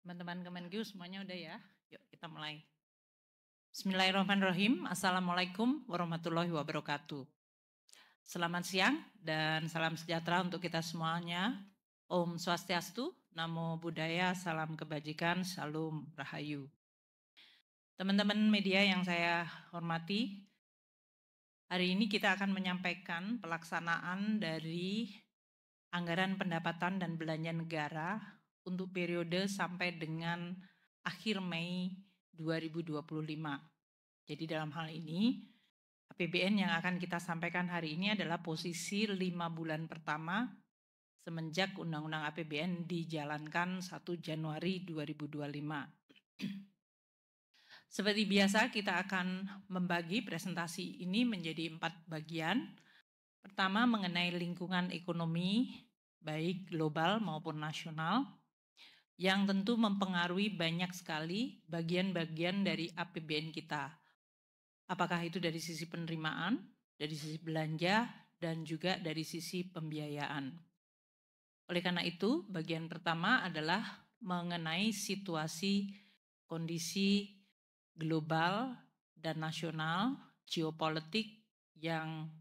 Teman-teman Kemenkeu semuanya udah ya? Yuk kita mulai. Bismillahirrahmanirrahim. Assalamualaikum warahmatullahi wabarakatuh. Selamat siang dan salam sejahtera untuk kita semuanya. Om Swastiastu, Namo Buddhaya, salam kebajikan, Salam Rahayu. Teman-teman media yang saya hormati, hari ini kita akan menyampaikan pelaksanaan dari anggaran pendapatan dan belanja negara untuk periode sampai dengan akhir Mei 2025. Jadi dalam hal ini APBN yang akan kita sampaikan hari ini adalah posisi 5 bulan pertama semenjak Undang-Undang APBN dijalankan 1 Januari 2025. Seperti biasa kita akan membagi presentasi ini menjadi 4 bagian. Pertama mengenai lingkungan ekonomi baik global maupun nasional yang tentu mempengaruhi banyak sekali bagian-bagian dari APBN kita. Apakah itu dari sisi penerimaan, dari sisi belanja, dan juga dari sisi pembiayaan. Oleh karena itu, bagian pertama adalah mengenai situasi kondisi global dan nasional, geopolitik yang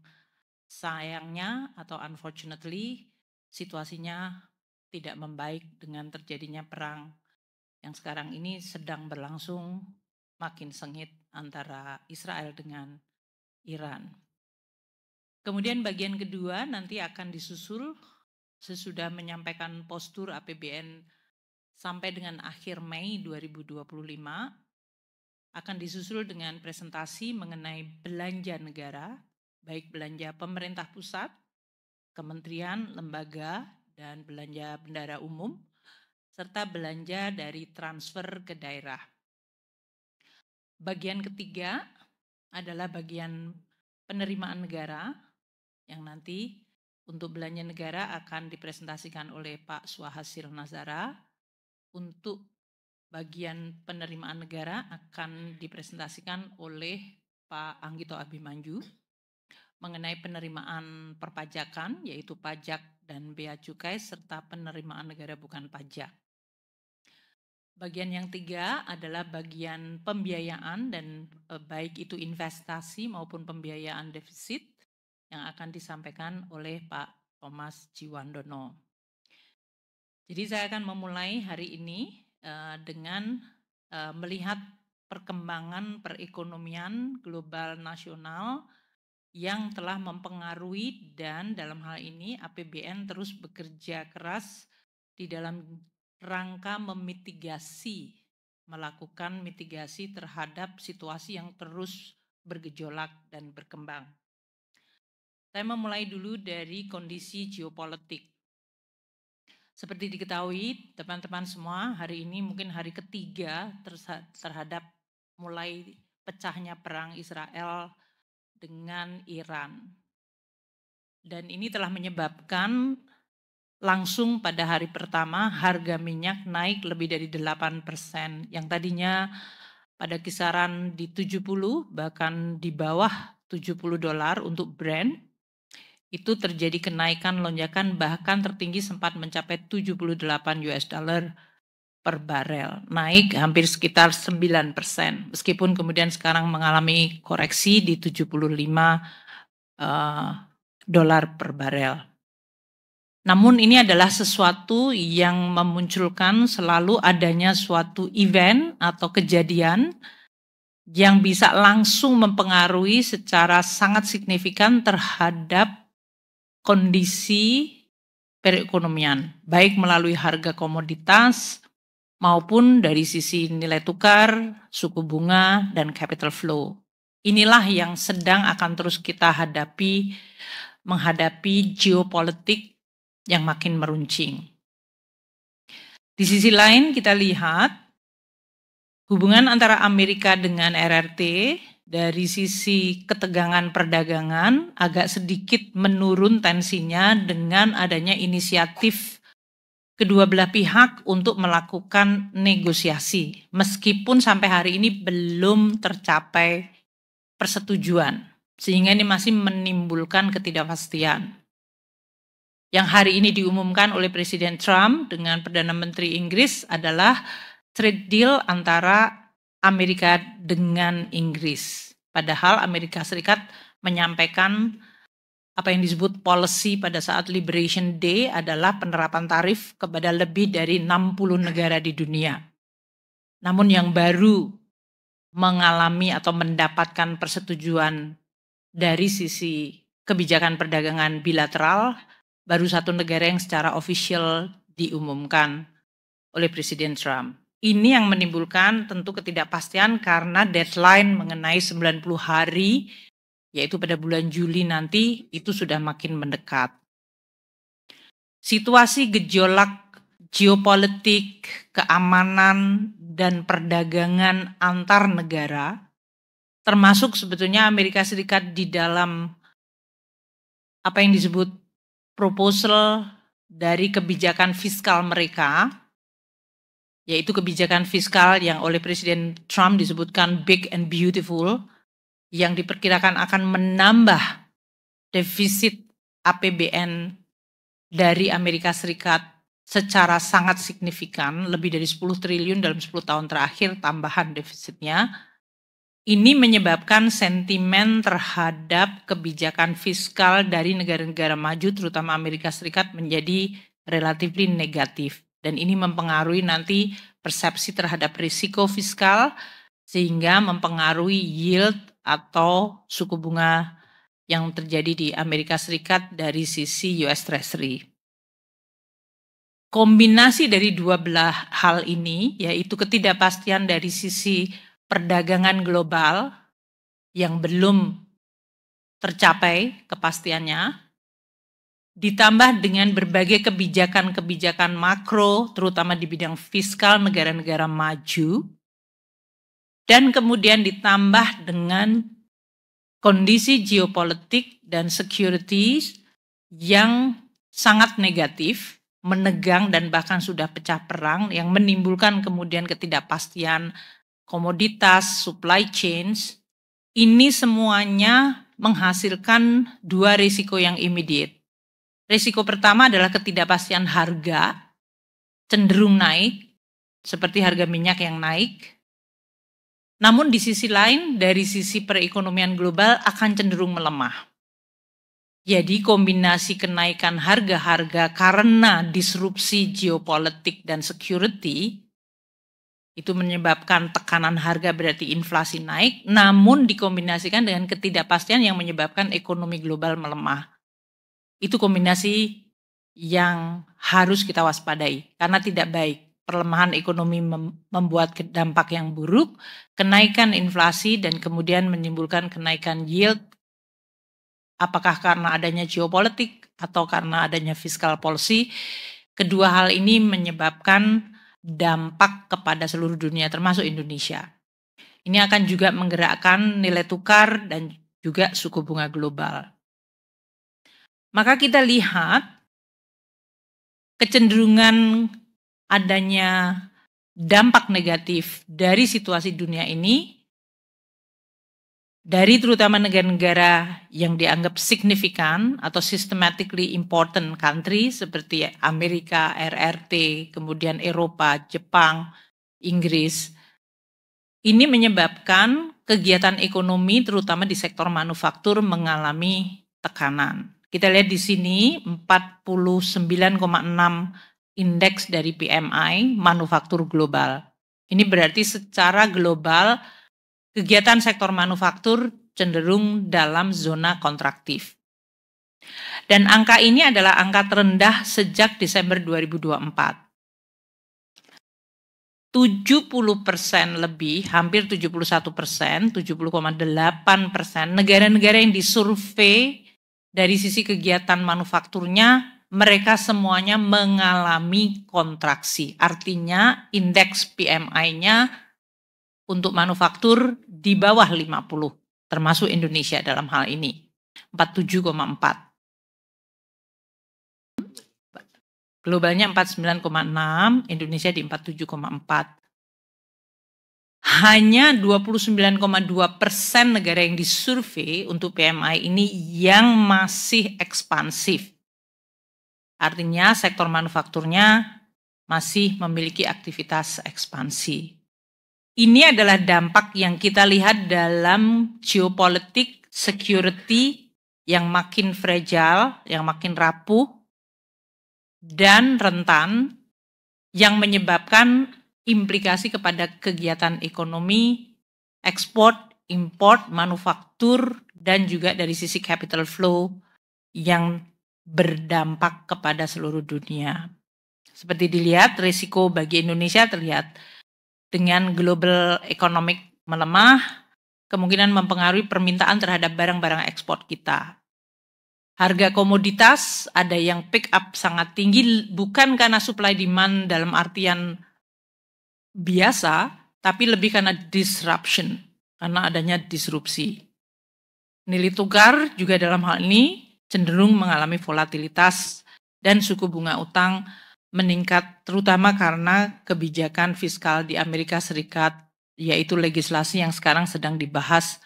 sayangnya atau unfortunately situasinya tidak membaik dengan terjadinya perang yang sekarang ini sedang berlangsung makin sengit antara Israel dengan Iran. Kemudian bagian kedua nanti akan disusul sesudah menyampaikan postur APBN sampai dengan akhir Mei 2025 akan disusul dengan presentasi mengenai belanja negara, baik belanja pemerintah pusat, kementerian, lembaga, dan belanja bendara umum, serta belanja dari transfer ke daerah. Bagian ketiga adalah bagian penerimaan negara yang nanti untuk belanja negara akan dipresentasikan oleh Pak Swahasil Nazara. Untuk bagian penerimaan negara akan dipresentasikan oleh Pak Anggito Abimanyu mengenai penerimaan perpajakan yaitu pajak dan bea cukai serta penerimaan negara bukan pajak. Bagian yang tiga adalah bagian pembiayaan dan baik itu investasi maupun pembiayaan defisit yang akan disampaikan oleh Pak Thomas Jiwandono. Jadi saya akan memulai hari ini dengan melihat perkembangan perekonomian global nasional yang telah mempengaruhi dan dalam hal ini APBN terus bekerja keras di dalam rangka melakukan mitigasi terhadap situasi yang terus bergejolak dan berkembang. Saya memulai dulu dari kondisi geopolitik. Seperti diketahui teman-teman semua, hari ini mungkin hari ketiga terhadap mulai pecahnya perang Israel dengan Iran. Dan ini telah menyebabkan langsung pada hari pertama harga minyak naik lebih dari 8%. Yang tadinya pada kisaran di 70 bahkan di bawah $70 untuk Brent. Itu terjadi kenaikan lonjakan bahkan tertinggi sempat mencapai $78 per barel. Naik hampir sekitar 9%. Meskipun kemudian sekarang mengalami koreksi di $75 per barel. Namun ini adalah sesuatu yang memunculkan selalu adanya suatu event atau kejadian yang bisa langsung mempengaruhi secara sangat signifikan terhadap kondisi perekonomian, baik melalui harga komoditas maupun dari sisi nilai tukar, suku bunga, dan capital flow. Inilah yang sedang akan terus kita menghadapi geopolitik yang makin meruncing. Di sisi lain kita lihat hubungan antara Amerika dengan RRT dari sisi ketegangan perdagangan agak sedikit menurun tensinya dengan adanya inisiatif kedua belah pihak untuk melakukan negosiasi. Meskipun sampai hari ini belum tercapai persetujuan, sehingga ini masih menimbulkan ketidakpastian. Yang hari ini diumumkan oleh Presiden Trump dengan Perdana Menteri Inggris adalah trade deal antara Amerika dengan Inggris. Padahal Amerika Serikat menyampaikan apa yang disebut policy pada saat Liberation Day adalah penerapan tarif kepada lebih dari 60 negara di dunia. Namun yang baru mengalami atau mendapatkan persetujuan dari sisi kebijakan perdagangan bilateral, baru satu negara yang secara official diumumkan oleh Presiden Trump. Ini yang menimbulkan tentu ketidakpastian karena deadline mengenai 90 hari, yaitu pada bulan Juli nanti, itu sudah makin mendekat. Situasi gejolak geopolitik, keamanan, dan perdagangan antar negara, termasuk sebetulnya Amerika Serikat di dalam apa yang disebut proposal dari kebijakan fiskal mereka, yaitu kebijakan fiskal yang oleh Presiden Trump disebutkan big and beautiful, yang diperkirakan akan menambah defisit APBN dari Amerika Serikat secara sangat signifikan, lebih dari 10 triliun dalam 10 tahun terakhir tambahan defisitnya. Ini menyebabkan sentimen terhadap kebijakan fiskal dari negara-negara maju, terutama Amerika Serikat, menjadi relatif negatif. Dan ini mempengaruhi nanti persepsi terhadap risiko fiskal, sehingga mempengaruhi yield atau suku bunga yang terjadi di Amerika Serikat dari sisi US Treasury. Kombinasi dari dua belah hal ini, yaitu ketidakpastian dari sisi perdagangan global yang belum tercapai kepastiannya, ditambah dengan berbagai kebijakan-kebijakan makro, terutama di bidang fiskal negara-negara maju, dan kemudian ditambah dengan kondisi geopolitik dan securities yang sangat negatif, menegang dan bahkan sudah pecah perang, yang menimbulkan kemudian ketidakpastian komoditas, supply chains. Ini semuanya menghasilkan dua risiko yang immediate. Risiko pertama adalah ketidakpastian harga cenderung naik, seperti harga minyak yang naik. Namun di sisi lain, dari sisi perekonomian global akan cenderung melemah. Jadi kombinasi kenaikan harga-harga karena disrupsi geopolitik dan security, itu menyebabkan tekanan harga berarti inflasi naik, namun dikombinasikan dengan ketidakpastian yang menyebabkan ekonomi global melemah. Itu kombinasi yang harus kita waspadai karena tidak baik. Perlemahan ekonomi membuat dampak yang buruk, kenaikan inflasi dan kemudian menimbulkan kenaikan yield, apakah karena adanya geopolitik atau karena adanya fiscal policy. Kedua hal ini menyebabkan dampak kepada seluruh dunia termasuk Indonesia. Ini akan juga menggerakkan nilai tukar dan juga suku bunga global. Maka kita lihat kecenderungan adanya dampak negatif dari situasi dunia ini dari terutama negara-negara yang dianggap signifikan atau systematically important country seperti Amerika, RRT, kemudian Eropa, Jepang, Inggris. Ini menyebabkan kegiatan ekonomi terutama di sektor manufaktur mengalami tekanan. Kita lihat di sini 49,6 indeks dari PMI manufaktur global. Ini berarti secara global kegiatan sektor manufaktur cenderung dalam zona kontraktif. Dan angka ini adalah angka terendah sejak Desember 2024. 70% lebih, hampir 71%, 70,8% negara-negara yang disurvei dari sisi kegiatan manufakturnya, mereka semuanya mengalami kontraksi. Artinya indeks PMI-nya untuk manufaktur di bawah 50, termasuk Indonesia dalam hal ini, 47,4. Globalnya 49,6, Indonesia di 47,4. Hanya 29,2% negara yang disurvei untuk PMI ini yang masih ekspansif. Artinya sektor manufakturnya masih memiliki aktivitas ekspansi. Ini adalah dampak yang kita lihat dalam geopolitik security yang makin fragile, yang makin rapuh, dan rentan, yang menyebabkan implikasi kepada kegiatan ekonomi, ekspor, import, manufaktur, dan juga dari sisi capital flow yang berdampak kepada seluruh dunia. Seperti dilihat, risiko bagi Indonesia terlihat dengan global economic melemah, kemungkinan mempengaruhi permintaan terhadap barang-barang ekspor kita. Harga komoditas ada yang pick up sangat tinggi, bukan karena supply demand dalam artian biasa, tapi lebih karena disruption, karena adanya disrupsi. Nilai tukar juga dalam hal ini cenderung mengalami volatilitas dan suku bunga utang meningkat, terutama karena kebijakan fiskal di Amerika Serikat, yaitu legislasi yang sekarang sedang dibahas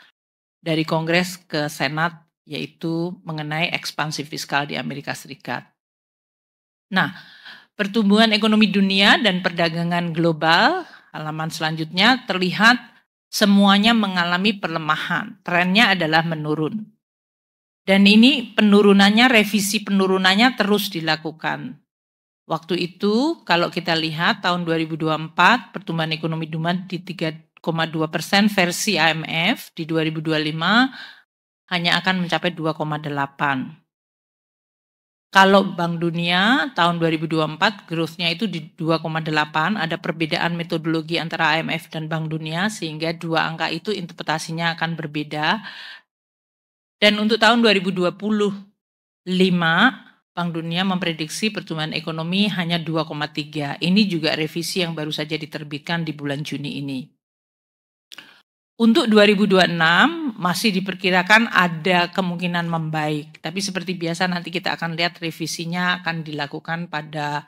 dari Kongres ke Senat, yaitu mengenai ekspansi fiskal di Amerika Serikat. Nah, pertumbuhan ekonomi dunia dan perdagangan global, halaman selanjutnya, terlihat semuanya mengalami pelemahan. Trennya adalah menurun. Dan ini penurunannya, revisi penurunannya terus dilakukan. Waktu itu kalau kita lihat tahun 2024 pertumbuhan ekonomi dunia di 3,2% versi IMF, di 2025 hanya akan mencapai 2,8. Kalau Bank Dunia tahun 2024 growth-nya itu di 2,8, ada perbedaan metodologi antara IMF dan Bank Dunia sehingga dua angka itu interpretasinya akan berbeda. Dan untuk tahun 2025 Bank Dunia memprediksi pertumbuhan ekonomi hanya 2,3. Ini juga revisi yang baru saja diterbitkan di bulan Juni ini. Untuk 2026 masih diperkirakan ada kemungkinan membaik. Tapi seperti biasa nanti kita akan lihat revisinya akan dilakukan pada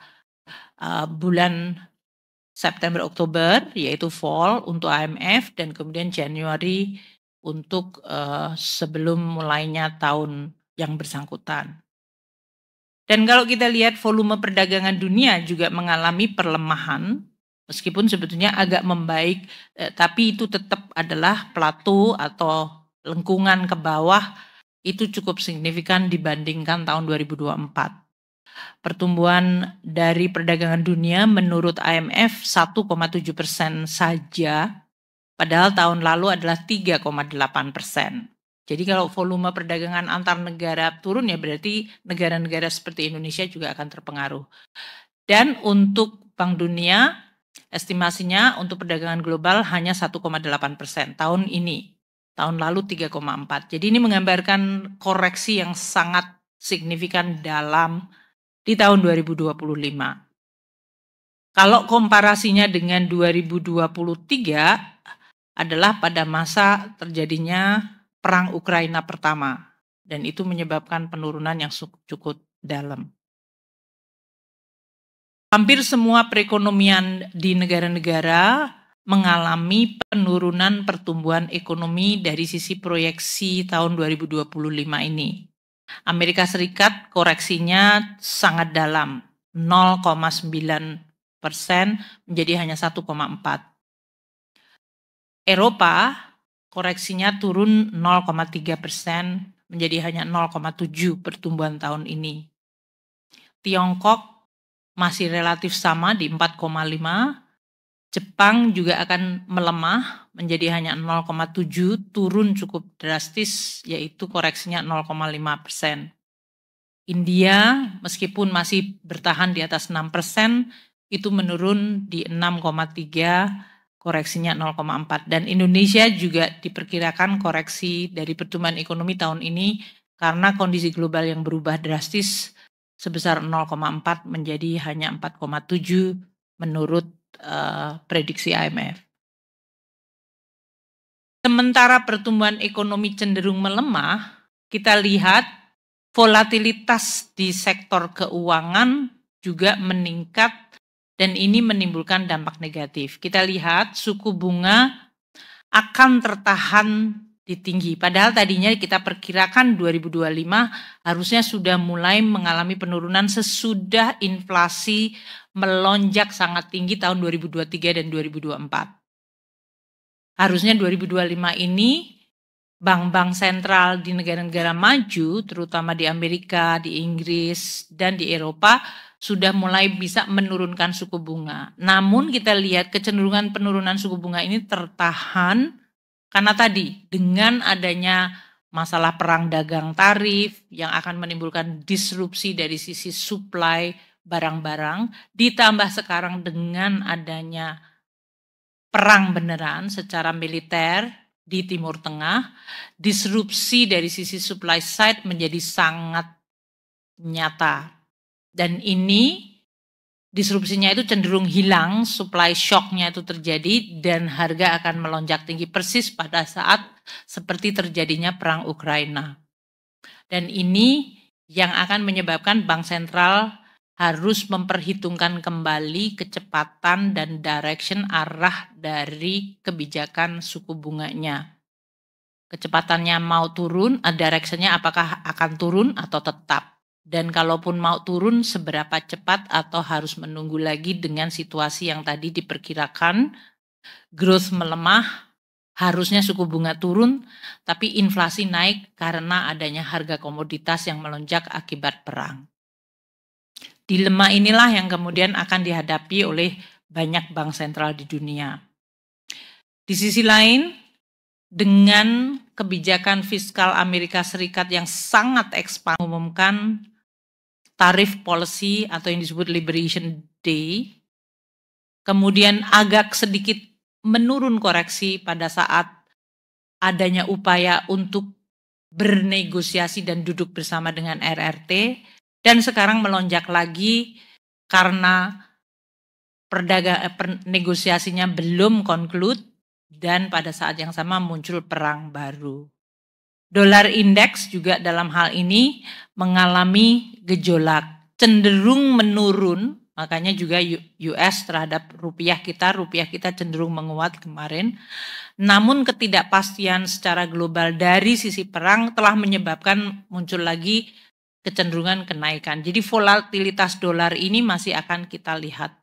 bulan September-Oktober, yaitu fall untuk IMF, dan kemudian Januari untuk sebelum mulainya tahun yang bersangkutan. Dan kalau kita lihat volume perdagangan dunia juga mengalami perlemahan, meskipun sebetulnya agak membaik, tapi itu tetap adalah plateau atau lengkungan ke bawah, itu cukup signifikan dibandingkan tahun 2024. Pertumbuhan dari perdagangan dunia menurut IMF 1,7% saja, padahal tahun lalu adalah 3,8%. Jadi kalau volume perdagangan antar negara turun ya berarti negara-negara seperti Indonesia juga akan terpengaruh. Dan untuk Bank Dunia, estimasinya untuk perdagangan global hanya 1,8% tahun ini. Tahun lalu 3,4. Jadi ini menggambarkan koreksi yang sangat signifikan dalam di tahun 2025. Kalau komparasinya dengan 2023 adalah pada masa terjadinya Perang Ukraina pertama, dan itu menyebabkan penurunan yang cukup dalam. Hampir semua perekonomian di negara-negara mengalami penurunan pertumbuhan ekonomi dari sisi proyeksi tahun 2025 ini. Amerika Serikat koreksinya sangat dalam, 0,9% menjadi hanya 1,4%. Eropa koreksinya turun 0,3% menjadi hanya 0,7% pertumbuhan tahun ini. Tiongkok masih relatif sama di 4,5%. Jepang juga akan melemah menjadi hanya 0,7%, turun cukup drastis yaitu koreksinya 0,5%. India meskipun masih bertahan di atas 6%, itu menurun di 6,3%. Koreksinya 0,4, dan Indonesia juga diperkirakan koreksi dari pertumbuhan ekonomi tahun ini karena kondisi global yang berubah drastis sebesar 0,4 menjadi hanya 4,7 menurut prediksi IMF. Sementara pertumbuhan ekonomi cenderung melemah, kita lihat volatilitas di sektor keuangan juga meningkat. Dan ini menimbulkan dampak negatif. Kita lihat suku bunga akan tertahan tinggi. Padahal tadinya kita perkirakan 2025 harusnya sudah mulai mengalami penurunan sesudah inflasi melonjak sangat tinggi tahun 2023 dan 2024. Harusnya 2025 ini bank-bank sentral di negara-negara maju, terutama di Amerika, di Inggris, dan di Eropa, sudah mulai bisa menurunkan suku bunga. Namun kita lihat kecenderungan penurunan suku bunga ini tertahan karena tadi dengan adanya masalah perang dagang tarif yang akan menimbulkan disrupsi dari sisi supply barang-barang, ditambah sekarang dengan adanya perang beneran secara militer di Timur Tengah, disrupsi dari sisi supply side menjadi sangat nyata. Dan ini disrupsinya itu cenderung hilang, supply shocknya itu terjadi dan harga akan melonjak tinggi persis pada saat seperti terjadinya perang Ukraina. Dan ini yang akan menyebabkan bank sentral harus memperhitungkan kembali kecepatan dan direction arah dari kebijakan suku bunganya. Kecepatannya mau turun, directionnya apakah akan turun atau tetap. Dan kalaupun mau turun seberapa cepat atau harus menunggu lagi dengan situasi yang tadi diperkirakan growth melemah, harusnya suku bunga turun, tapi inflasi naik karena adanya harga komoditas yang melonjak akibat perang. Dilema inilah yang kemudian akan dihadapi oleh banyak bank sentral di dunia. Di sisi lain, dengan kebijakan fiskal Amerika Serikat yang sangat ekspansif mengumumkan tarif policy atau yang disebut Liberation Day, kemudian agak sedikit menurun koreksi pada saat adanya upaya untuk bernegosiasi dan duduk bersama dengan RRT, dan sekarang melonjak lagi karena negosiasinya belum conclude dan pada saat yang sama muncul perang baru. Dolar indeks juga dalam hal ini mengalami gejolak, cenderung menurun, makanya juga US terhadap rupiah kita cenderung menguat kemarin. Namun ketidakpastian secara global dari sisi perang telah menyebabkan muncul lagi kecenderungan kenaikan. Jadi volatilitas dolar ini masih akan kita lihat.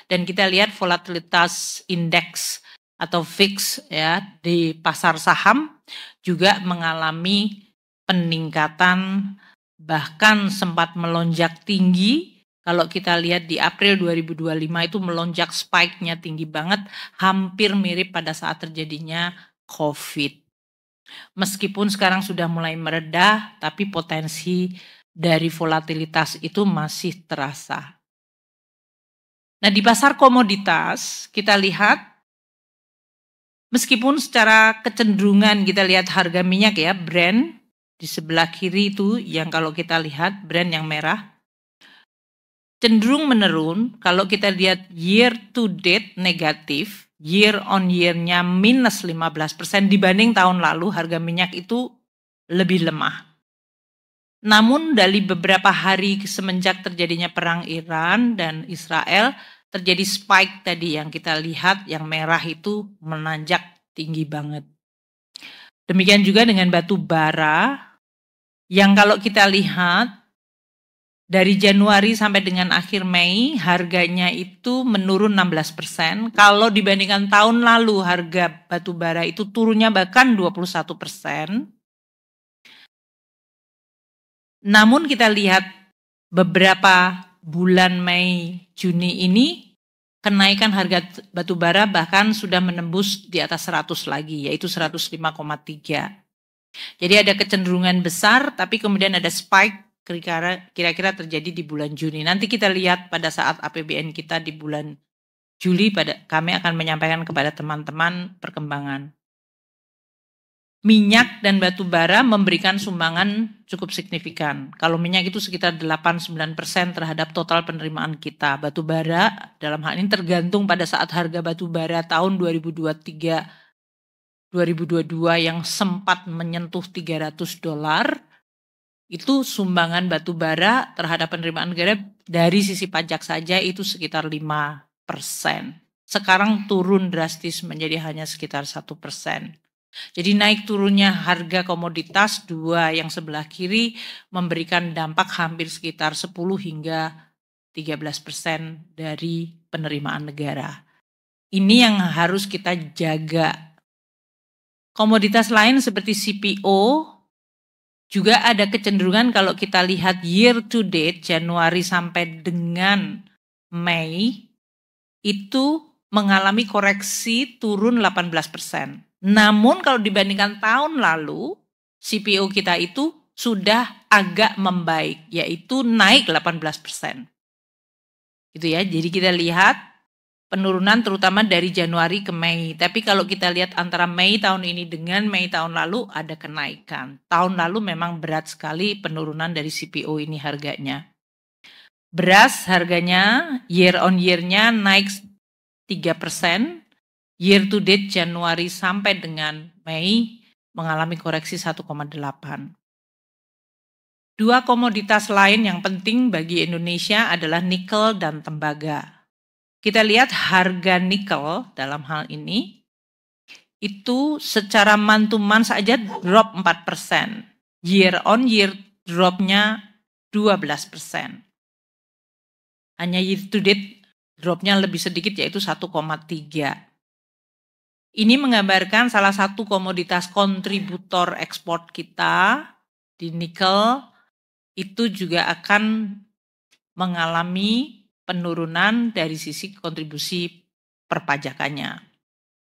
Dan kita lihat volatilitas indeks atau VIX ya di pasar saham juga mengalami peningkatan, bahkan sempat melonjak tinggi. Kalau kita lihat di April 2025 itu melonjak spike-nya tinggi banget, hampir mirip pada saat terjadinya COVID. Meskipun sekarang sudah mulai meredah, tapi potensi dari volatilitas itu masih terasa. Nah, di pasar komoditas kita lihat meskipun secara kecenderungan kita lihat harga minyak ya, Brent di sebelah kiri itu yang kalau kita lihat Brent yang merah cenderung menurun. Kalau kita lihat year to date negatif, year on year-nya minus 15% dibanding tahun lalu harga minyak itu lebih lemah. Namun dari beberapa hari semenjak terjadinya perang Iran dan Israel, terjadi spike tadi yang kita lihat, yang merah itu menanjak tinggi banget. Demikian juga dengan batu bara, yang kalau kita lihat, dari Januari sampai dengan akhir Mei, harganya itu menurun 16%. Kalau dibandingkan tahun lalu, harga batu bara itu turunnya bahkan 21%. Namun kita lihat beberapa bulan Mei, Juni ini kenaikan harga batu bara bahkan sudah menembus di atas 100 lagi, yaitu 105,3. Jadi ada kecenderungan besar, tapi kemudian ada spike kira-kira terjadi di bulan Juni. Nanti kita lihat pada saat APBN kita di bulan Juli, kami akan menyampaikan kepada teman-teman perkembangan. Minyak dan batu bara memberikan sumbangan cukup signifikan. Kalau minyak itu sekitar 8-9% terhadap total penerimaan kita. Batu bara dalam hal ini tergantung pada saat harga batu bara tahun 2023-2022 yang sempat menyentuh $300. Itu sumbangan batu bara terhadap penerimaan negara dari sisi pajak saja itu sekitar 5%. Sekarang turun drastis menjadi hanya sekitar 1%. Jadi naik turunnya harga komoditas dua yang sebelah kiri memberikan dampak hampir sekitar 10 hingga 13% dari penerimaan negara. Ini yang harus kita jaga. Komoditas lain seperti CPO juga ada kecenderungan kalau kita lihat year to date Januari sampai dengan Mei itu mengalami koreksi turun 18%. Namun kalau dibandingkan tahun lalu CPO kita itu sudah agak membaik, yaitu naik 18%. Gitu ya. Jadi kita lihat penurunan terutama dari Januari ke Mei. Tapi kalau kita lihat antara Mei tahun ini dengan Mei tahun lalu ada kenaikan. Tahun lalu memang berat sekali penurunan dari CPO ini harganya. Beras harganya year on year-nya naik 3%. Year to date Januari sampai dengan Mei mengalami koreksi 1,8. Dua komoditas lain yang penting bagi Indonesia adalah nikel dan tembaga. Kita lihat harga nikel dalam hal ini itu secara month-to-month saja drop 4%. Year on year dropnya 12%. Hanya year to date dropnya lebih sedikit yaitu 1,3. Ini menggambarkan salah satu komoditas kontributor ekspor kita di nikel itu juga akan mengalami penurunan dari sisi kontribusi perpajakannya.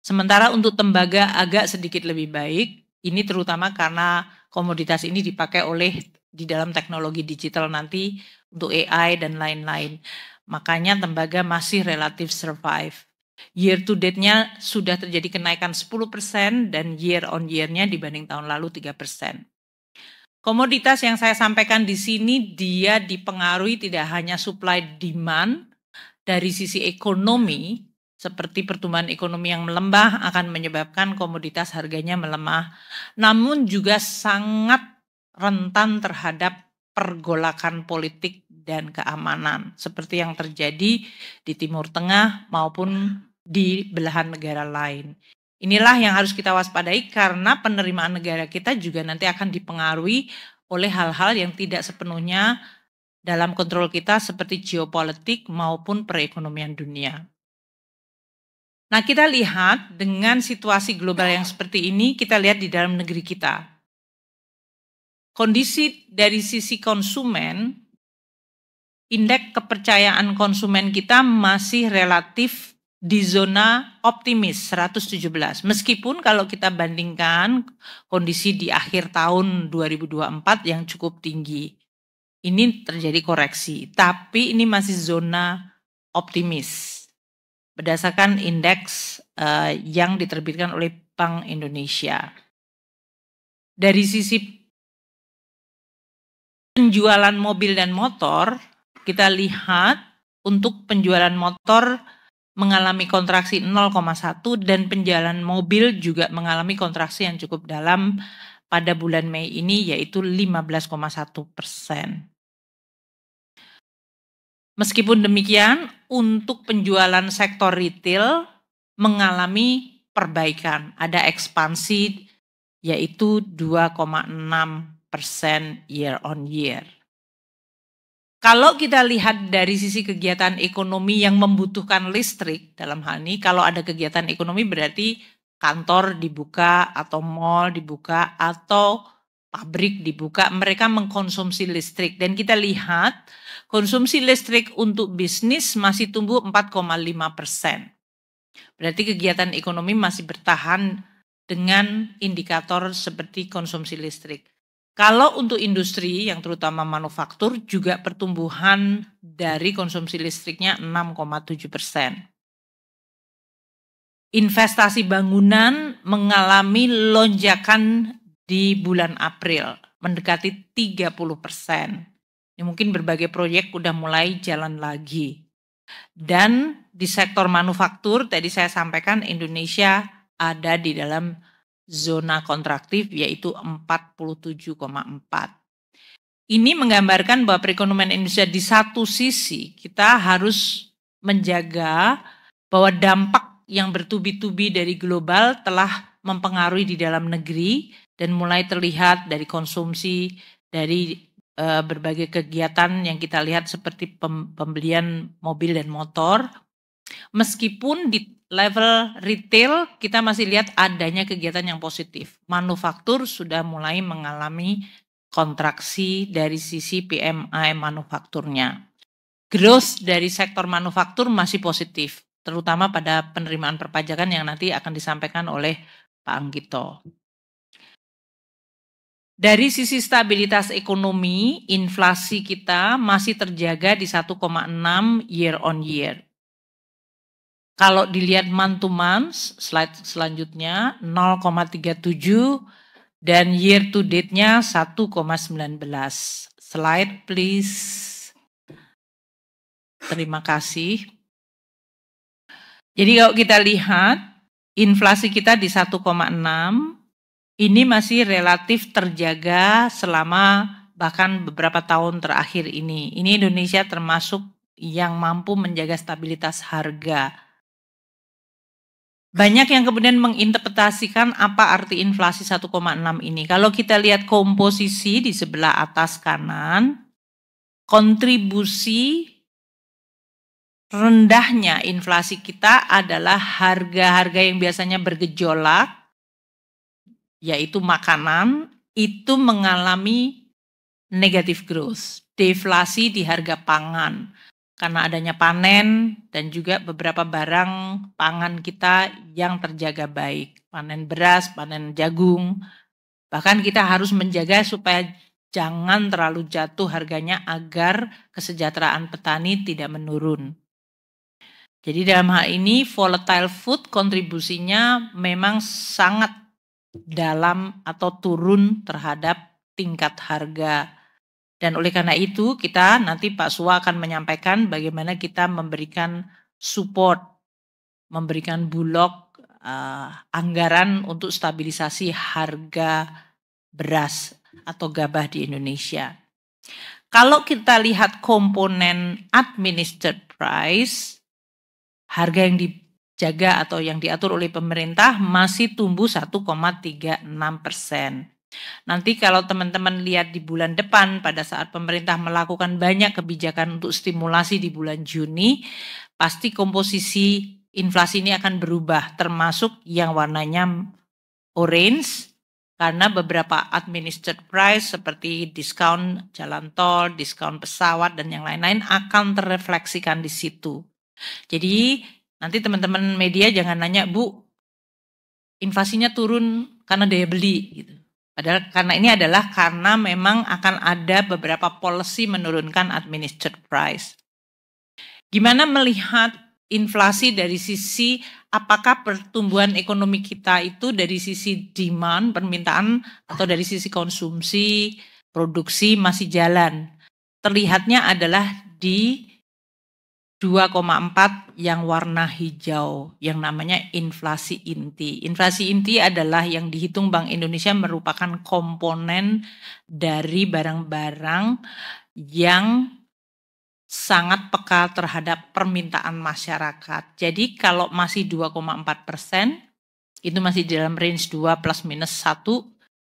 Sementara untuk tembaga agak sedikit lebih baik, ini terutama karena komoditas ini dipakai di dalam teknologi digital nanti untuk AI dan lain-lain. Makanya tembaga masih relatif survive. Year to date-nya sudah terjadi kenaikan 10% dan year on year-nya dibanding tahun lalu 3%. Komoditas yang saya sampaikan di sini dia dipengaruhi tidak hanya supply demand dari sisi ekonomi, seperti pertumbuhan ekonomi yang melemah akan menyebabkan komoditas harganya melemah, namun juga sangat rentan terhadap pergolakan politik dan keamanan seperti yang terjadi di Timur Tengah maupun di belahan negara lain. Inilah yang harus kita waspadai karena penerimaan negara kita juga nanti akan dipengaruhi oleh hal-hal yang tidak sepenuhnya dalam kontrol kita seperti geopolitik maupun perekonomian dunia. Nah, kita lihat dengan situasi global yang seperti ini, kita lihat di dalam negeri kita. Kondisi dari sisi konsumen, indeks kepercayaan konsumen kita masih relatif di zona optimis 117. Meskipun kalau kita bandingkan kondisi di akhir tahun 2024 yang cukup tinggi. Ini terjadi koreksi, tapi ini masih zona optimis. Berdasarkan indeks yang diterbitkan oleh Bank Indonesia. Dari sisi penjualan mobil dan motor, kita lihat untuk penjualan motor mengalami kontraksi 0,1 dan penjualan mobil juga mengalami kontraksi yang cukup dalam pada bulan Mei ini yaitu 15,1%. Meskipun demikian, untuk penjualan sektor retail mengalami perbaikan, ada ekspansi yaitu 2,6% year on year. Kalau kita lihat dari sisi kegiatan ekonomi yang membutuhkan listrik, dalam hal ini kalau ada kegiatan ekonomi berarti kantor dibuka atau mall dibuka atau pabrik dibuka, mereka mengkonsumsi listrik. Dan kita lihat konsumsi listrik untuk bisnis masih tumbuh 4,5%. Berarti kegiatan ekonomi masih bertahan dengan indikator seperti konsumsi listrik. Kalau untuk industri yang terutama manufaktur juga pertumbuhan dari konsumsi listriknya 6,7%. Investasi bangunan mengalami lonjakan di bulan April mendekati 30%. Ini mungkin berbagai proyek udah mulai jalan lagi. Dan di sektor manufaktur tadi saya sampaikan Indonesia ada di dalam zona kontraktif yaitu 47,4. Ini menggambarkan bahwa perekonomian Indonesia di satu sisi kita harus menjaga bahwa dampak yang bertubi-tubi dari global telah mempengaruhi di dalam negeri dan mulai terlihat dari konsumsi, dari berbagai kegiatan yang kita lihat seperti pembelian mobil dan motor. Meskipun di level retail kita masih lihat adanya kegiatan yang positif. Manufaktur sudah mulai mengalami kontraksi dari sisi PMI manufakturnya. Growth dari sektor manufaktur masih positif, terutama pada penerimaan perpajakan yang nanti akan disampaikan oleh Pak Anggito. Dari sisi stabilitas ekonomi, inflasi kita masih terjaga di 1,6 year on year. Kalau dilihat month to month, slide selanjutnya 0,37 dan year to date-nya 1,19. Slide please. Terima kasih. Jadi kalau kita lihat inflasi kita di 1,6, ini masih relatif terjaga selama bahkan beberapa tahun terakhir ini. Ini Indonesia termasuk yang mampu menjaga stabilitas harga. Banyak yang kemudian menginterpretasikan apa arti inflasi 1,6 ini. Kalau kita lihat komposisi di sebelah atas kanan, kontribusi rendahnya inflasi kita adalah harga-harga yang biasanya bergejolak, yaitu makanan, itu mengalami negative growth, deflasi di harga pangan. Karena adanya panen dan juga beberapa barang pangan kita yang terjaga baik. Panen beras, panen jagung. Bahkan kita harus menjaga supaya jangan terlalu jatuh harganya agar kesejahteraan petani tidak menurun. Jadi dalam hal ini volatile food kontribusinya memang sangat dalam atau turun terhadap tingkat harga. Dan oleh karena itu kita nanti Pak Suwa akan menyampaikan bagaimana kita memberikan support, memberikan bulog anggaran untuk stabilisasi harga beras atau gabah di Indonesia. Kalau kita lihat komponen administered price, harga yang dijaga atau yang diatur oleh pemerintah masih tumbuh 1,36%. Nanti kalau teman-teman lihat di bulan depan pada saat pemerintah melakukan banyak kebijakan untuk stimulasi di bulan Juni, pasti komposisi inflasi ini akan berubah, termasuk yang warnanya orange, karena beberapa administered price seperti diskon jalan tol, diskon pesawat, dan yang lain-lain akan terrefleksikan di situ. Jadi nanti teman-teman media jangan nanya, Bu, inflasinya turun karena daya beli gitu. Padahal karena ini adalah karena memang akan ada beberapa policy menurunkan administered price. Gimana melihat inflasi dari sisi apakah pertumbuhan ekonomi kita itu dari sisi demand, permintaan, atau dari sisi konsumsi, produksi masih jalan. Terlihatnya adalah di 2,4 yang warna hijau yang namanya inflasi inti. Inflasi inti adalah yang dihitung Bank Indonesia merupakan komponen dari barang-barang yang sangat peka terhadap permintaan masyarakat. Jadi kalau masih 2,4%, itu masih di dalam range 2 plus minus 1,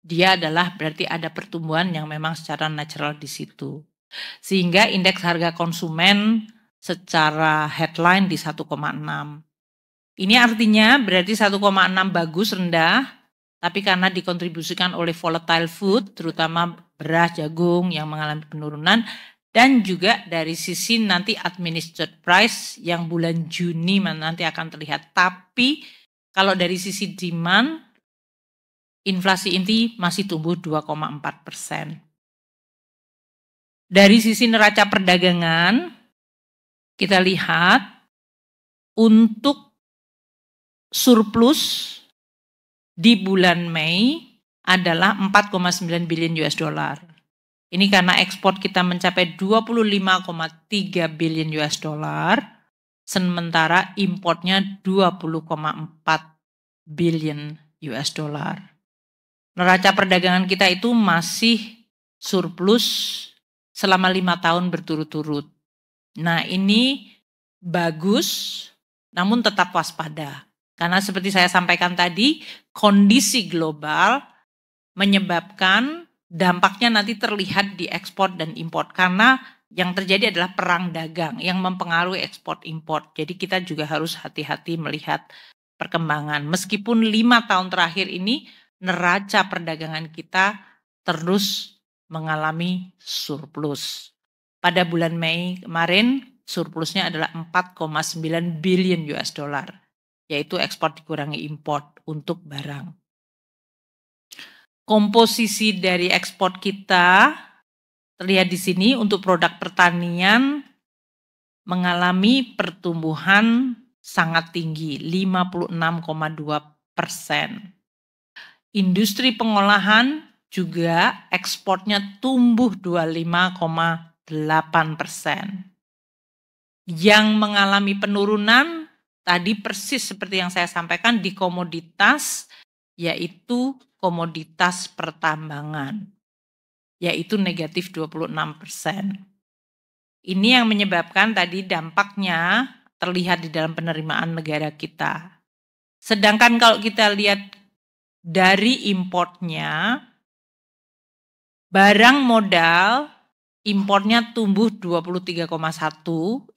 dia adalah berarti ada pertumbuhan yang memang secara natural di situ. Sehingga indeks harga konsumen secara headline di 1,6. Ini artinya berarti 1,6 bagus rendah, tapi karena dikontribusikan oleh volatile food, terutama beras, jagung yang mengalami penurunan, dan juga dari sisi nanti administered price yang bulan Juni nanti akan terlihat. Tapi kalau dari sisi demand, inflasi inti masih tumbuh 2,4%. Dari sisi neraca perdagangan, kita lihat untuk surplus di bulan Mei adalah 4,9 billion US dollar. Ini karena ekspor kita mencapai 25,3 billion US dollar, sementara importnya 20,4 billion US dollar. Neraca perdagangan kita itu masih surplus selama 5 tahun berturut-turut. Nah ini bagus, namun tetap waspada. Karena seperti saya sampaikan tadi, kondisi global menyebabkan dampaknya nanti terlihat di ekspor dan impor. Karena yang terjadi adalah perang dagang yang mempengaruhi ekspor impor. Jadi kita juga harus hati-hati melihat perkembangan. Meskipun 5 tahun terakhir ini neraca perdagangan kita terus mengalami surplus. Pada bulan Mei kemarin surplusnya adalah 4,9 billion US dollar, yaitu ekspor dikurangi import untuk barang. Komposisi dari ekspor kita terlihat di sini. Untuk produk pertanian mengalami pertumbuhan sangat tinggi, 56,2%. Industri pengolahan juga ekspornya tumbuh 25,8%. Yang mengalami penurunan tadi persis seperti yang saya sampaikan di komoditas, yaitu komoditas pertambangan, yaitu negatif 26%. Ini yang menyebabkan tadi dampaknya terlihat di dalam penerimaan negara kita. Sedangkan kalau kita lihat dari importnya, barang modal importnya tumbuh 23,1.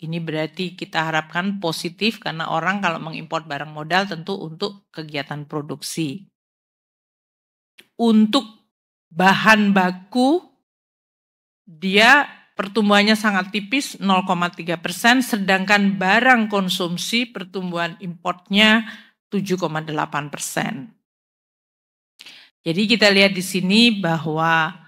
Ini berarti kita harapkan positif karena orang kalau mengimpor barang modal tentu untuk kegiatan produksi. Untuk bahan baku dia pertumbuhannya sangat tipis 0,3%, sedangkan barang konsumsi pertumbuhan importnya 7,8%. Jadi kita lihat di sini bahwa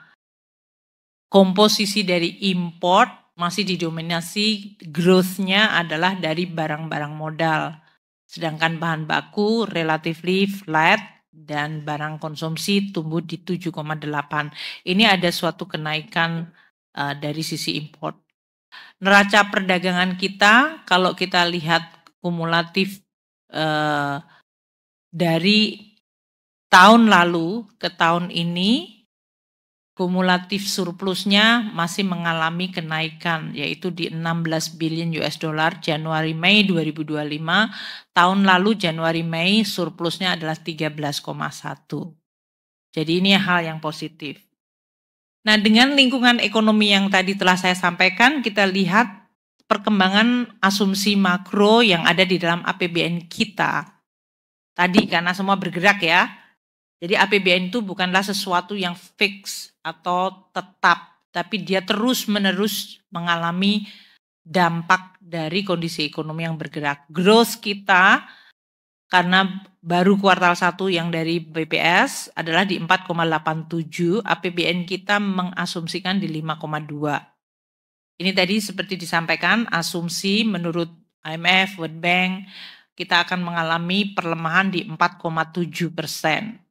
komposisi dari import masih didominasi growth-nya adalah dari barang-barang modal. Sedangkan bahan baku relatively flat dan barang konsumsi tumbuh di 7,8. Ini ada suatu kenaikan dari sisi import. Neraca perdagangan kita kalau kita lihat kumulatif dari tahun lalu ke tahun ini, kumulatif surplusnya masih mengalami kenaikan, yaitu di 16 billion US dollar Januari-Mei 2025. Tahun lalu Januari-Mei surplusnya adalah 13,1. Jadi ini hal yang positif. Nah, dengan lingkungan ekonomi yang tadi telah saya sampaikan, kita lihat perkembangan asumsi makro yang ada di dalam APBN kita. Tadi karena semua bergerak ya. Jadi APBN itu bukanlah sesuatu yang fix atau tetap, tapi dia terus-menerus mengalami dampak dari kondisi ekonomi yang bergerak. Growth kita karena baru kuartal 1 yang dari BPS adalah di 4,87, APBN kita mengasumsikan di 5,2. Ini tadi seperti disampaikan, asumsi menurut IMF, World Bank, kita akan mengalami perlemahan di 4,7%.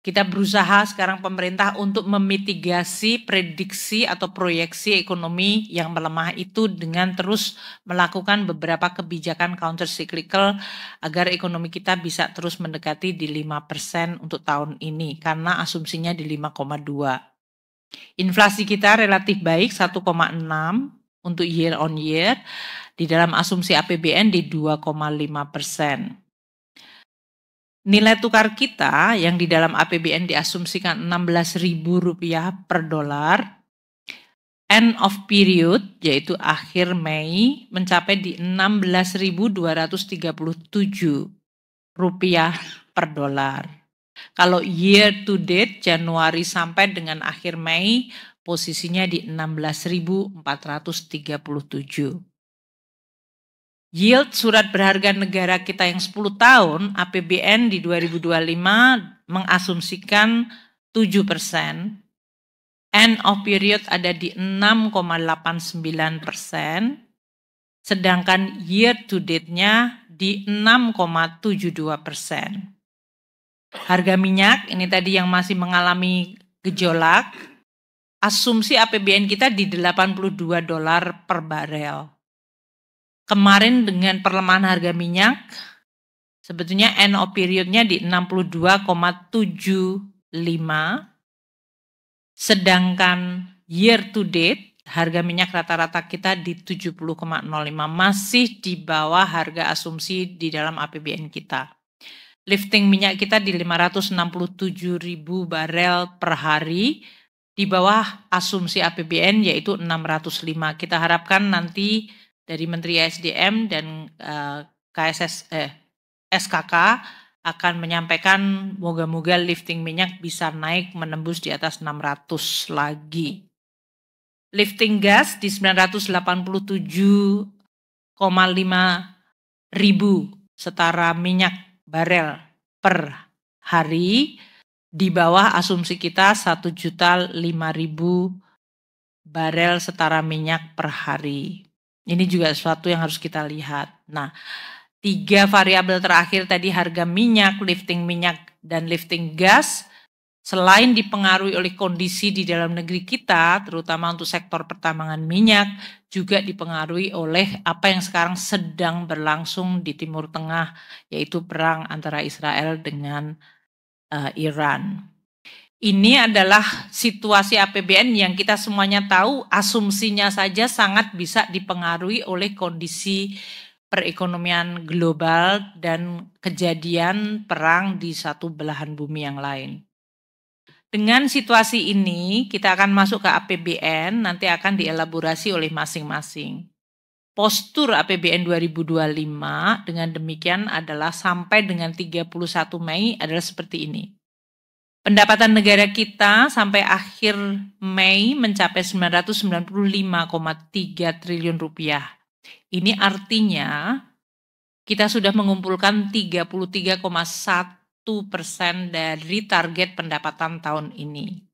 Kita berusaha sekarang pemerintah untuk memitigasi prediksi atau proyeksi ekonomi yang melemah itu dengan terus melakukan beberapa kebijakan counter cyclical agar ekonomi kita bisa terus mendekati di 5% untuk tahun ini karena asumsinya di 5,2. Inflasi kita relatif baik 1,6 untuk year on year, di dalam asumsi APBN di 2,5%. Nilai tukar kita yang di dalam APBN diasumsikan Rp16.000 per dolar, end of period yaitu akhir Mei mencapai di Rp16.237 per dolar. Kalau year to date Januari sampai dengan akhir Mei posisinya di 16.437. Yield surat berharga negara kita yang 10 tahun APBN di 2025 mengasumsikan 7%. End of period ada di 6,89%. Sedangkan year to date-nya di 6,72%. Harga minyak ini tadi yang masih mengalami gejolak. Asumsi APBN kita di $82 per barel. Kemarin dengan perlemahan harga minyak, sebetulnya end of period-nya di 62,75, sedangkan year to date harga minyak rata-rata kita di 70,05, masih di bawah harga asumsi di dalam APBN kita. Lifting minyak kita di 567.000 barel per hari, di bawah asumsi APBN yaitu 605. Kita harapkan nanti dari Menteri SDM dan SKK akan menyampaikan moga-moga lifting minyak bisa naik menembus di atas 600 lagi. Lifting gas di 987,5 ribu setara minyak barel per hari, di bawah asumsi kita 1.005.000 barel setara minyak per hari. Ini juga sesuatu yang harus kita lihat. Nah, 3 variabel terakhir tadi, harga minyak, lifting minyak, dan lifting gas, selain dipengaruhi oleh kondisi di dalam negeri kita, terutama untuk sektor pertambangan minyak, juga dipengaruhi oleh apa yang sekarang sedang berlangsung di Timur Tengah, yaitu perang antara Israel dengan Iran. Ini adalah situasi APBN yang kita semuanya tahu, asumsinya saja sangat bisa dipengaruhi oleh kondisi perekonomian global dan kejadian perang di satu belahan bumi yang lain. Dengan situasi ini, kita akan masuk ke APBN, nanti akan dielaborasi oleh masing-masing. Postur APBN 2025 dengan demikian adalah sampai dengan 31 Mei adalah seperti ini. Pendapatan negara kita sampai akhir Mei mencapai 995,3 triliun rupiah. Ini artinya kita sudah mengumpulkan 33,1% dari target pendapatan tahun ini.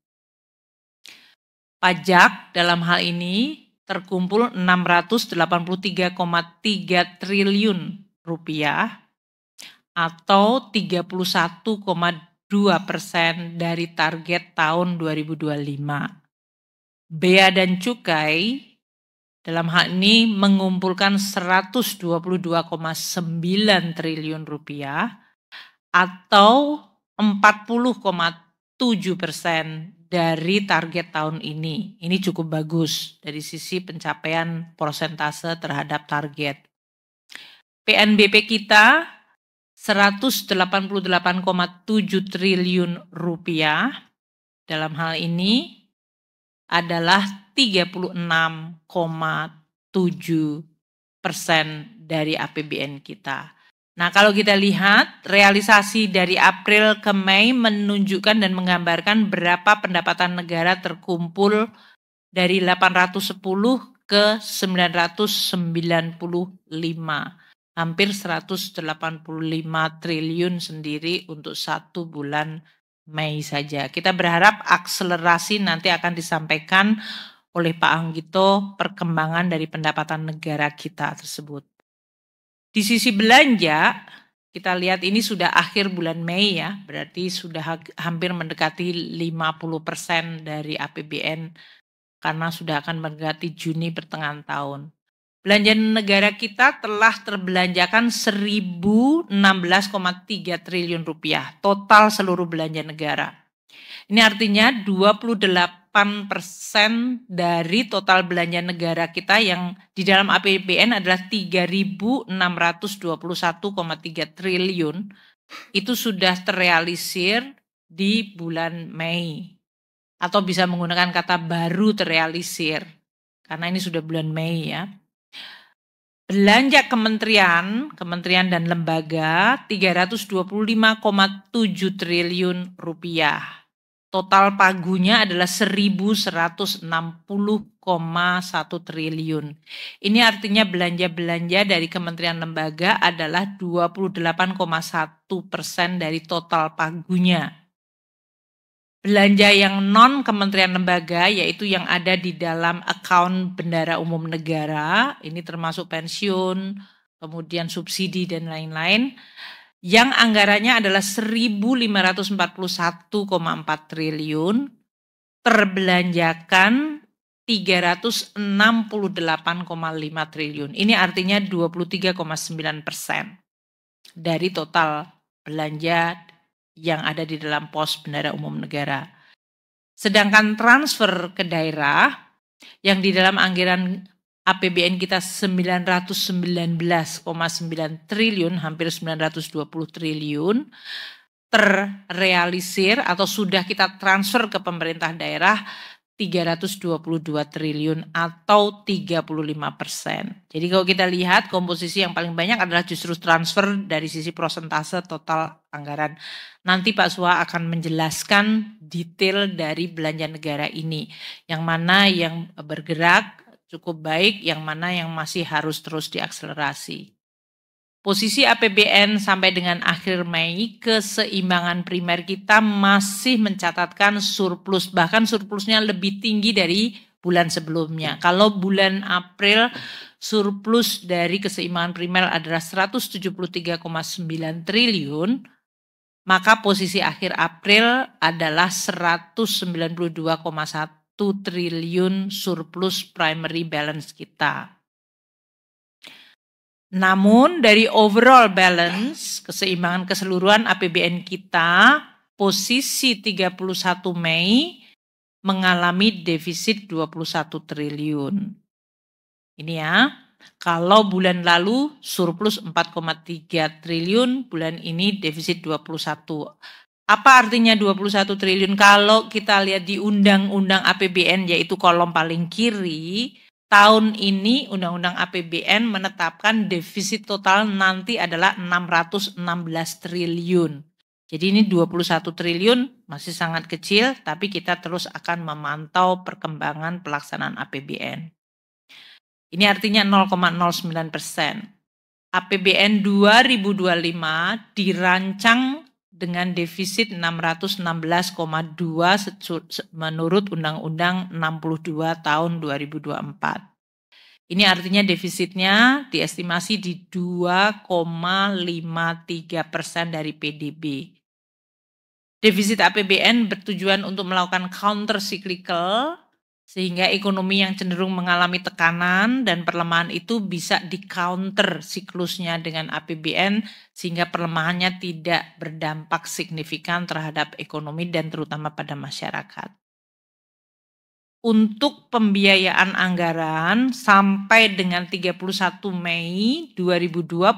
Pajak dalam hal ini terkumpul 683,3 triliun rupiah atau 31,2% dari target tahun 2025. Bea dan cukai dalam hal ini mengumpulkan 122,9 triliun rupiah atau 40,7% dari target tahun ini. Ini cukup bagus dari sisi pencapaian persentase terhadap target. PNBP kita 188,7 triliun rupiah. Dalam hal ini adalah 36,7% dari APBN kita. Nah, kalau kita lihat realisasi dari April ke Mei menunjukkan dan menggambarkan berapa pendapatan negara terkumpul dari 810 ke 995, hampir 185 triliun sendiri untuk 1 bulan Mei saja. Kita berharap akselerasi nanti akan disampaikan oleh Pak Anggito perkembangan dari pendapatan negara kita tersebut. Di sisi belanja, kita lihat ini sudah akhir bulan Mei ya, berarti sudah hampir mendekati 50% dari APBN karena sudah akan mendekati Juni pertengahan tahun. Belanja negara kita telah terbelanjakan 1.016,3 triliun rupiah, total seluruh belanja negara. Ini artinya 28% dari total belanja negara kita yang di dalam APBN adalah 3.621,3 triliun, itu sudah terrealisir di bulan Mei. Atau bisa menggunakan kata baru terrealisir, karena ini sudah bulan Mei ya. Belanja kementerian dan lembaga 325,7 triliun rupiah. Total pagunya adalah 1.160,1 triliun. Ini artinya belanja-belanja dari kementerian lembaga adalah 28,1% dari total pagunya. Belanja yang non kementerian lembaga yaitu yang ada di dalam akun bendara umum negara, ini termasuk pensiun, kemudian subsidi dan lain-lain, yang anggarannya adalah 1.541,4 triliun, terbelanjakan 368,5 triliun. Ini artinya 23,9% dari total belanja yang ada di dalam pos bendara umum negara. Sedangkan transfer ke daerah yang di dalam anggaran APBN kita 919,9 triliun, hampir 920 triliun, terrealisir atau sudah kita transfer ke pemerintah daerah 322 triliun atau 35%. Jadi kalau kita lihat komposisi yang paling banyak adalah justru transfer dari sisi persentase total anggaran. Nanti Pak Sua akan menjelaskan detail dari belanja negara ini. Yang mana yang bergerak cukup baik, yang mana yang masih harus terus diakselerasi. Posisi APBN sampai dengan akhir Mei, keseimbangan primer kita masih mencatatkan surplus, bahkan surplusnya lebih tinggi dari bulan sebelumnya. Kalau bulan April surplus dari keseimbangan primer adalah 173,9 triliun, maka posisi akhir April adalah 192,1 triliun surplus primary balance kita. Namun dari overall balance, keseimbangan keseluruhan APBN kita, posisi 31 Mei mengalami defisit 21 triliun. Ini ya, kalau bulan lalu surplus 4,3 triliun, bulan ini defisit 21. Apa artinya 21 triliun? Kalau kita lihat di Undang-Undang APBN, yaitu kolom paling kiri, tahun ini Undang-Undang APBN menetapkan defisit total nanti adalah 616 triliun. Jadi ini 21 triliun masih sangat kecil, tapi kita terus akan memantau perkembangan pelaksanaan APBN. Ini artinya 0,09%. APBN 2025 dirancang dengan defisit 616,2 menurut Undang-Undang 62 tahun 2024. Ini artinya defisitnya diestimasi di 2,53% dari PDB. Defisit APBN bertujuan untuk melakukan counter cyclical sehingga ekonomi yang cenderung mengalami tekanan dan perlemahan itu bisa di-counter siklusnya dengan APBN sehingga perlemahannya tidak berdampak signifikan terhadap ekonomi dan terutama pada masyarakat. Untuk pembiayaan anggaran sampai dengan 31 Mei 2025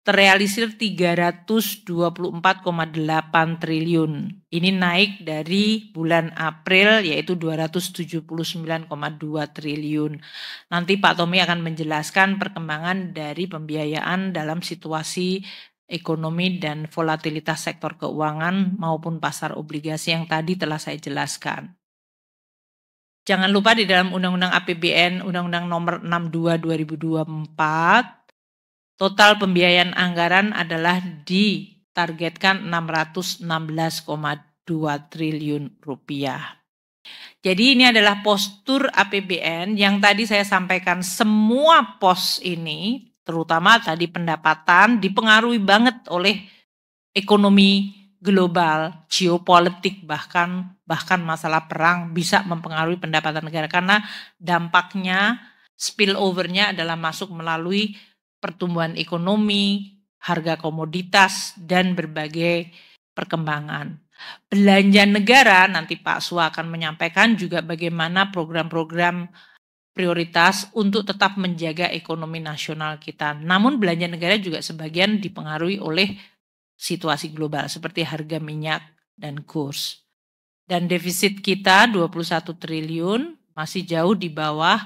terrealisir 324,8 triliun. Ini naik dari bulan April yaitu 279,2 triliun. Nanti Pak Tommy akan menjelaskan perkembangan dari pembiayaan dalam situasi ekonomi dan volatilitas sektor keuangan maupun pasar obligasi yang tadi telah saya jelaskan. Jangan lupa di dalam Undang-Undang APBN, Undang-Undang Nomor 62 2024, total pembiayaan anggaran adalah ditargetkan 616,2 triliun rupiah. Jadi ini adalah postur APBN yang tadi saya sampaikan, semua pos ini, terutama tadi pendapatan, dipengaruhi banget oleh ekonomi global, geopolitik, bahkan masalah perang bisa mempengaruhi pendapatan negara karena dampaknya, spillover-nya adalah masuk melalui pertumbuhan ekonomi, harga komoditas, dan berbagai perkembangan. Belanja negara, nanti Pak Sua akan menyampaikan juga bagaimana program-program prioritas untuk tetap menjaga ekonomi nasional kita. Namun belanja negara juga sebagian dipengaruhi oleh situasi global seperti harga minyak dan kurs. Dan defisit kita 21 triliun masih jauh di bawah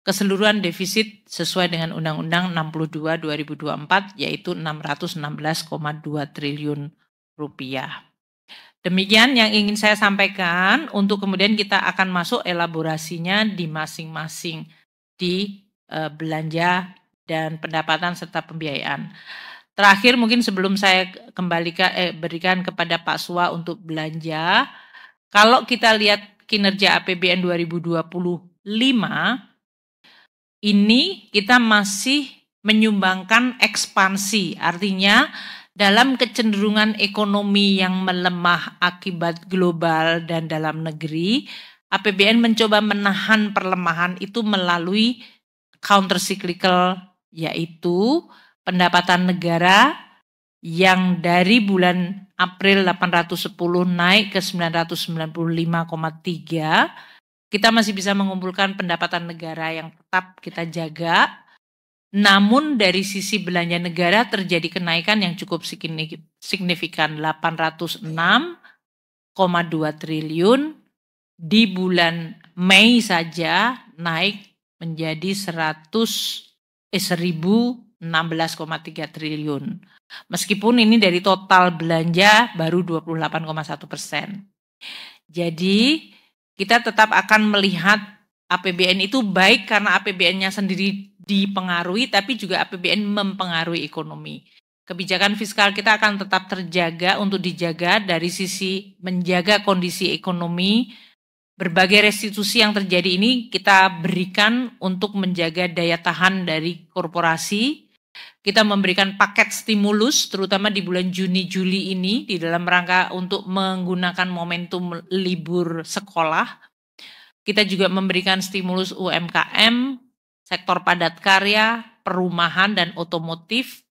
keseluruhan defisit sesuai dengan Undang-Undang 62 2024 yaitu 616,2 triliun rupiah. Demikian yang ingin saya sampaikan, untuk kemudian kita akan masuk elaborasinya di masing-masing di belanja dan pendapatan serta pembiayaan. Terakhir mungkin sebelum saya berikan kepada Pak Sua untuk belanja, kalau kita lihat kinerja APBN 2025, ini kita masih menyumbangkan ekspansi, artinya dalam kecenderungan ekonomi yang melemah akibat global dan dalam negeri, APBN mencoba menahan perlemahan itu melalui counter cyclical, yaitu pendapatan negara yang dari bulan April 810 naik ke 995,3, kita masih bisa mengumpulkan pendapatan negara yang tetap kita jaga. Namun dari sisi belanja negara terjadi kenaikan yang cukup signifikan, 806,2 triliun. Di bulan Mei saja naik menjadi 1.016,3 triliun. Meskipun ini dari total belanja baru 28,1%. Jadi kita tetap akan melihat APBN itu baik karena APBN-nya sendiri dipengaruhi, tapi juga APBN mempengaruhi ekonomi. Kebijakan fiskal kita akan tetap terjaga untuk dijaga dari sisi menjaga kondisi ekonomi. Berbagai restitusi yang terjadi ini kita berikan untuk menjaga daya tahan dari korporasi. Kita memberikan paket stimulus terutama di bulan Juni-Juli ini di dalam rangka untuk menggunakan momentum libur sekolah. Kita juga memberikan stimulus UMKM, sektor padat karya, perumahan dan otomotif,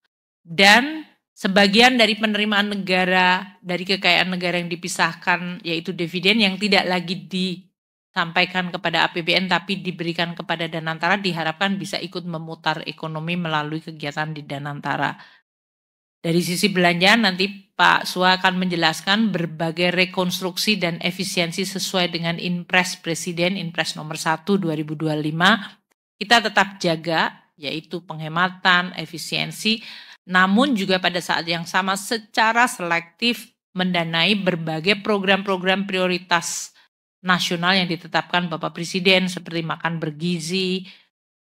dan sebagian dari penerimaan negara dari kekayaan negara yang dipisahkan yaitu dividen yang tidak lagi disampaikan kepada APBN tapi diberikan kepada Danantara diharapkan bisa ikut memutar ekonomi melalui kegiatan di Danantara. Dari sisi belanja nanti Pak Sua akan menjelaskan berbagai rekonstruksi dan efisiensi sesuai dengan Inpres Presiden, Inpres nomor 1 2025. Kita tetap jaga yaitu penghematan, efisiensi, namun juga pada saat yang sama secara selektif mendanai berbagai program-program prioritas nasional yang ditetapkan Bapak Presiden seperti makan bergizi,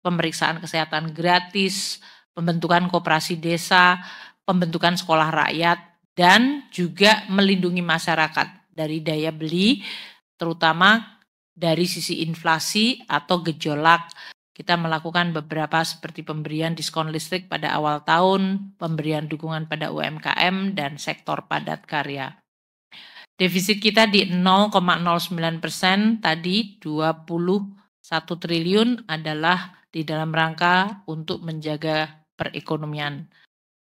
pemeriksaan kesehatan gratis, pembentukan koperasi desa, pembentukan sekolah rakyat, dan juga melindungi masyarakat dari daya beli, terutama dari sisi inflasi atau gejolak. Kita melakukan beberapa seperti pemberian diskon listrik pada awal tahun, pemberian dukungan pada UMKM, dan sektor padat karya. Defisit kita di 0,09%, tadi 21 triliun adalah di dalam rangka untuk menjaga perekonomian.